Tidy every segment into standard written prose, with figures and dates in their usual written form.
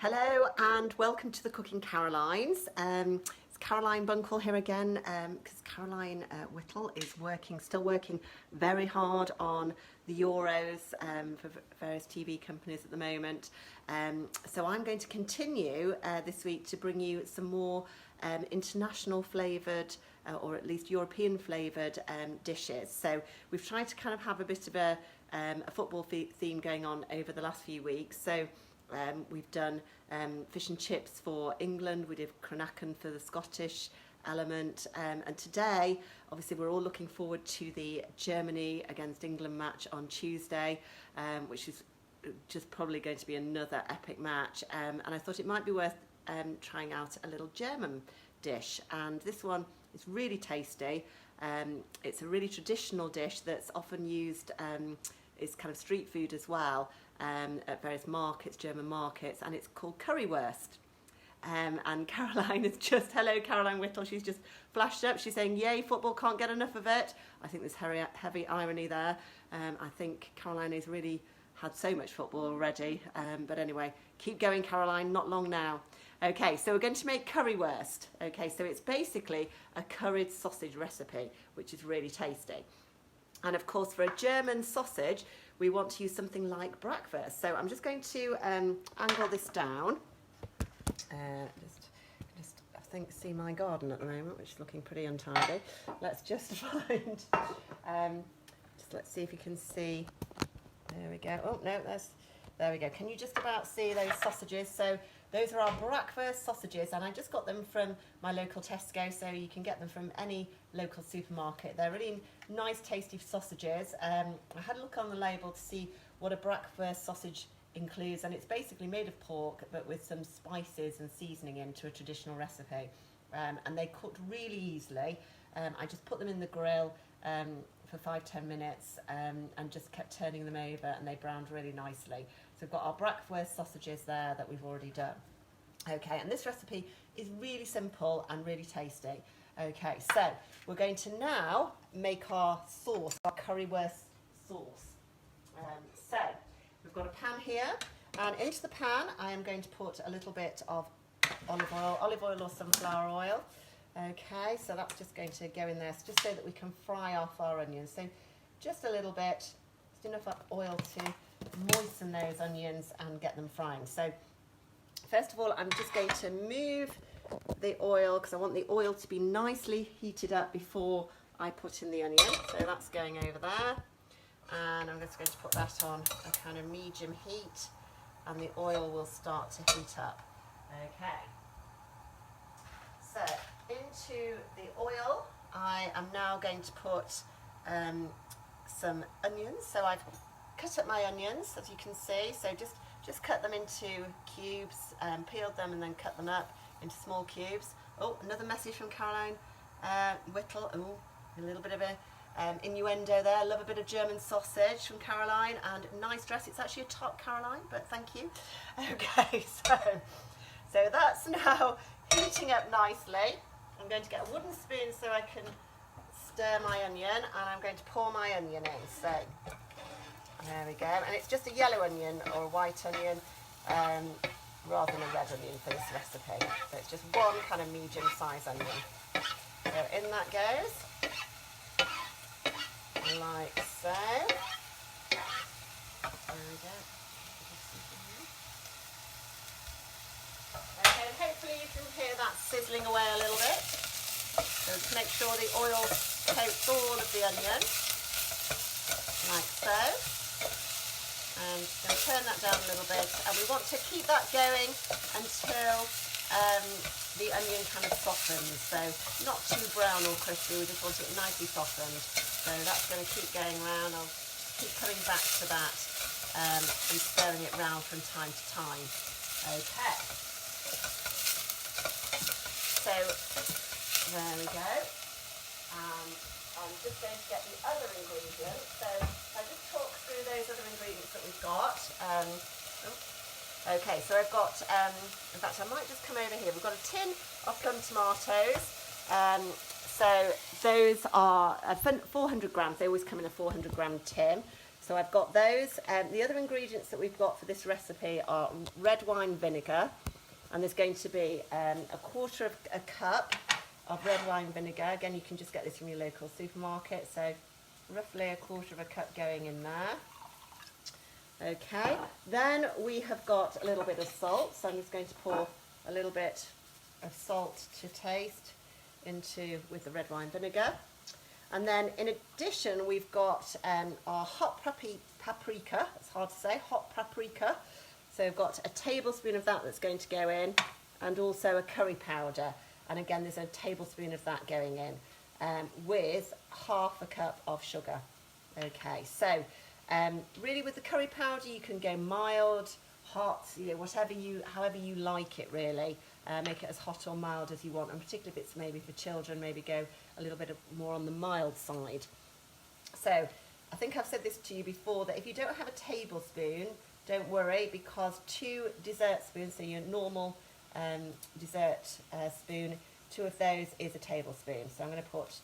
Hello and welcome to the Cooking Carolines. It's Caroline Bunkle here again because Caroline Whittle is still working very hard on the Euros for various TV companies at the moment. So I'm going to continue this week to bring you some more international flavoured or at least European flavoured dishes. So we've tried to kind of have a bit of a football theme going on over the last few weeks. So we've done fish and chips for England, we did Cranachan for the Scottish element, and today obviously we're all looking forward to the Germany against England match on Tuesday, which is just probably going to be another epic match, and I thought it might be worth trying out a little German dish, and this one is really tasty. It's a really traditional dish that's often used, it's kind of street food as well, at various markets, German markets, and it's called Currywurst. And Caroline is just, hello Caroline Whittle, she's just flashed up, she's saying yay, football, can't get enough of it. I think there's heavy irony there. I think Caroline has really had so much football already, but anyway, keep going Caroline, not long now. Okay, so we're going to make currywurst. Okay, so it's basically a curried sausage recipe, which is really tasty. And of course, for a German sausage, we want to use something like bratwurst. So I'm just going to angle this down. Just I think see my garden at the moment, which is looking pretty untidy. Let's just find. Let's see if you can see. There we go. Oh no, there we go. Can you just about see those sausages? So those are our bratwurst sausages, and I just got them from my local Tesco, so you can get them from any local supermarket. They're really nice, tasty sausages. I had a look on the label to see what a bratwurst sausage includes, and it's basically made of pork, but with some spices and seasoning into a traditional recipe. And they cooked really easily. I just put them in the grill for 5-10 minutes and just kept turning them over, and they browned really nicely. So we've got our bratwurst sausages there that we've already done. Okay, and this recipe is really simple and really tasty. Okay, so we're going to now make our sauce, our currywurst sauce. So we've got a pan here, and into the pan I am going to put a little bit of olive oil or sunflower oil. Okay, so that's just going to go in there, just so that we can fry off our onions. So just a little bit, just enough oil to moisten those onions and get them frying. So first of all, I'm just going to move the oil, because I want the oil to be nicely heated up before I put in the onion. So that's going over there, and I'm just going to put that on a kind of medium heat, and the oil will start to heat up. Okay, so into the oil I am now going to put some onions. So I've cut up my onions, as you can see, so just cut them into cubes, peeled them and then cut them up into small cubes. Oh, another message from Caroline Whittle. Oh, a little bit of a innuendo there. Love a bit of German sausage from Caroline, and nice dress. It's actually a top, Caroline, but thank you. Okay, so that's now heating up nicely. I'm going to get a wooden spoon so I can stir my onion, and I'm going to pour my onion in. So there we go, and it's just a yellow onion or a white onion rather than a red onion for this recipe. So it's just one kind of medium-sized onion. So in that goes, like so. There we go. Okay, and hopefully you can hear that sizzling away a little bit. So to make sure the oil coats all of the onion, like so. And just going to turn that down a little bit, and we want to keep that going until the onion kind of softens, so not too brown or crispy, we just want it nicely softened. So that's going to keep going around. I'll keep coming back to that and stirring it round from time to time. Okay, so there we go. I'm just going to get the other ingredients. So I just talk through those other ingredients that we've got. Okay, so I've got, in fact I might just come over here. We've got a tin of plum tomatoes. So those are 400 grams. They always come in a 400 gram tin. So I've got those. The other ingredients that we've got for this recipe are red wine vinegar, and there's going to be a quarter of a cup of red wine vinegar. Again, you can just get this from your local supermarket, so roughly a quarter of a cup going in there. Okay, then we have got a little bit of salt, so I'm just going to pour a little bit of salt to taste with the red wine vinegar. And then in addition, we've got our hot paprika, it's hard to say, hot paprika. So we've got a tablespoon of that that's going to go in, and also a curry powder. And again, there's a tablespoon of that going in, with half a cup of sugar. Okay, so really with the curry powder, you can go mild, hot, however you like it really. Make it as hot or mild as you want, and particularly if it's maybe for children, maybe go a little bit more on the mild side. So I think I've said this to you before, that if you don't have a tablespoon, don't worry, because 2 dessert spoons, so your normal dessert spoon, 2 of those is a tablespoon. So I'm going to put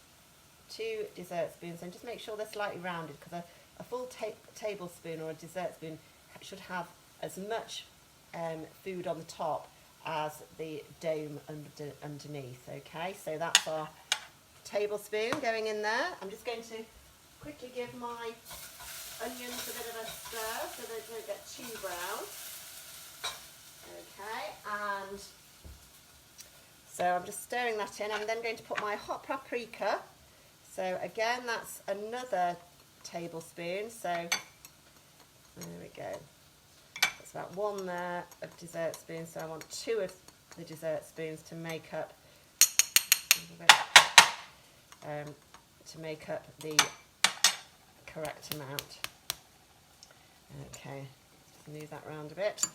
2 dessert spoons, and just make sure they're slightly rounded, because a full tablespoon or a dessert spoon should have as much food on the top as the dome underneath. Okay, so that's our tablespoon going in there. I'm just going to quickly give my onions a bit of a stir so they don't get too brown. Okay, and so I'm just stirring that in. I'm then going to put my hot paprika. So again, that's another tablespoon. So there we go. That's about 1 there of dessert spoons. So I want 2 of the dessert spoons to make up the correct amount. Okay, just move that around a bit.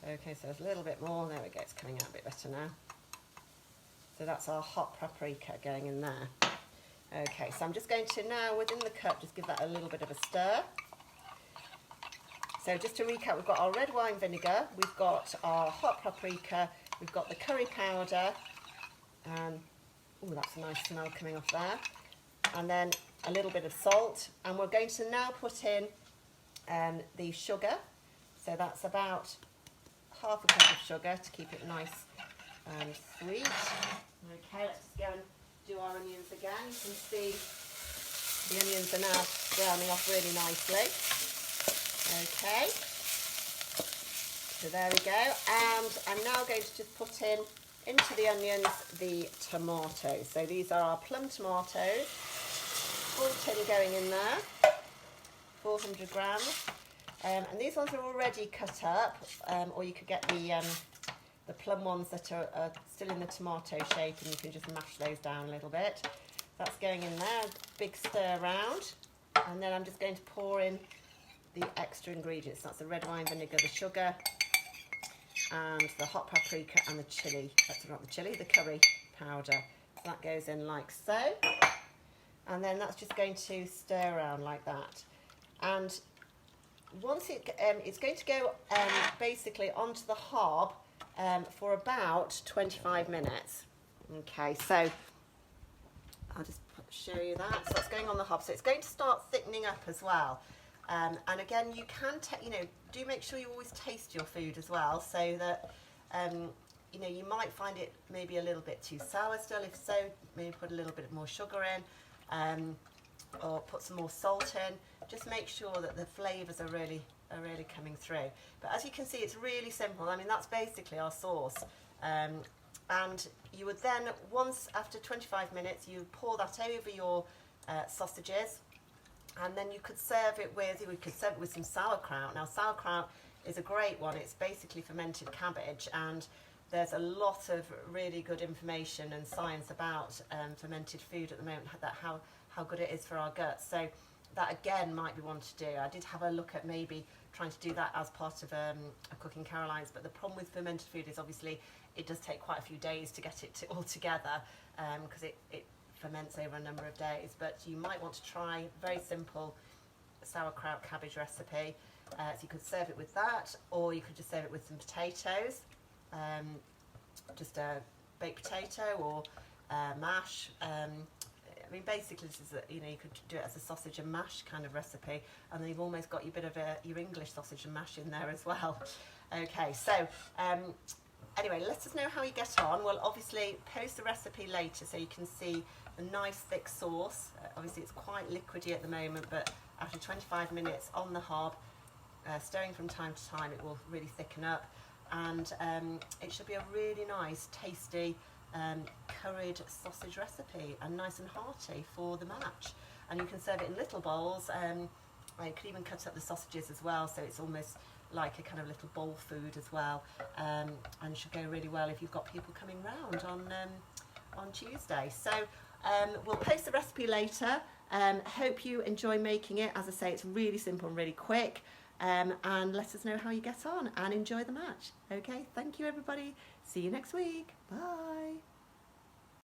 Okay, so there's a little bit more. There we go, it's coming out a bit better now. So that's our hot paprika going in there. Okay, so I'm just going to now, within the cup, just give that a little bit of a stir. So just to recap, we've got our red wine vinegar, we've got our hot paprika, we've got the curry powder, and oh, that's a nice smell coming off there. And then a little bit of salt, and we're going to now put in the sugar. So that's about half a cup of sugar to keep it nice and sweet. Okay, let's just go and do our onions again. You can see the onions are now browning off really nicely. Okay, so there we go, and I'm now going to just put into the onions the tomatoes. So these are our plum tomatoes, full tin going in there, 400 grams, and these ones are already cut up, or you could get the plum ones that are still in the tomato shape, and you can just mash those down a little bit. That's going in there, big stir around, and then I'm just going to pour in the extra ingredients. That's the red wine vinegar, the sugar, and the hot paprika, and the chili. That's not the chili, the curry powder. So that goes in like so, and then that's just going to stir around like that. And once it's going to go basically onto the hob for about 25 minutes. Okay, so I'll just show you that. So it's going on the hob. So it's going to start thickening up as well. And again, you can, do make sure you always taste your food as well, so that, you might find it maybe a little bit too sour still. If so, maybe put a little bit more sugar in, or put some more salt in. Just make sure that the flavours are really coming through. But as you can see, it's really simple. I mean, that's basically our sauce. And you would then, once after 25 minutes, you pour that over your sausages. And then you could serve it with some sauerkraut. Now, sauerkraut is a great one. It's basically fermented cabbage, and there's a lot of really good information and science about fermented food at the moment, that how good it is for our guts. So that again might be one to do. I did have a look at maybe trying to do that as part of a Cooking Caroline's, but the problem with fermented food is obviously it does take quite a few days to get it all together, because it ferments over a number of days. But you might want to try a very simple sauerkraut cabbage recipe. So you could serve it with that, or you could just serve it with some potatoes, just a baked potato or mash. I mean, basically, this is you know, you could do it as a sausage and mash kind of recipe, and then you've almost got your bit of your English sausage and mash in there as well. Okay, so anyway, let us know how you get on. We'll obviously post the recipe later so you can see the nice thick sauce. Obviously, it's quite liquidy at the moment, but after 25 minutes on the hob, stirring from time to time, it will really thicken up, and it should be a really nice, tasty curried sausage recipe, and nice and hearty for the match. And you can serve it in little bowls. You could even cut up the sausages as well, so it's almost like a kind of little bowl food as well, and should go really well if you've got people coming round on Tuesday. So we'll post the recipe later. Hope you enjoy making it. As I say, it's really simple and really quick. And let us know how you get on, and enjoy the match. Okay, thank you everybody. See you next week. Bye.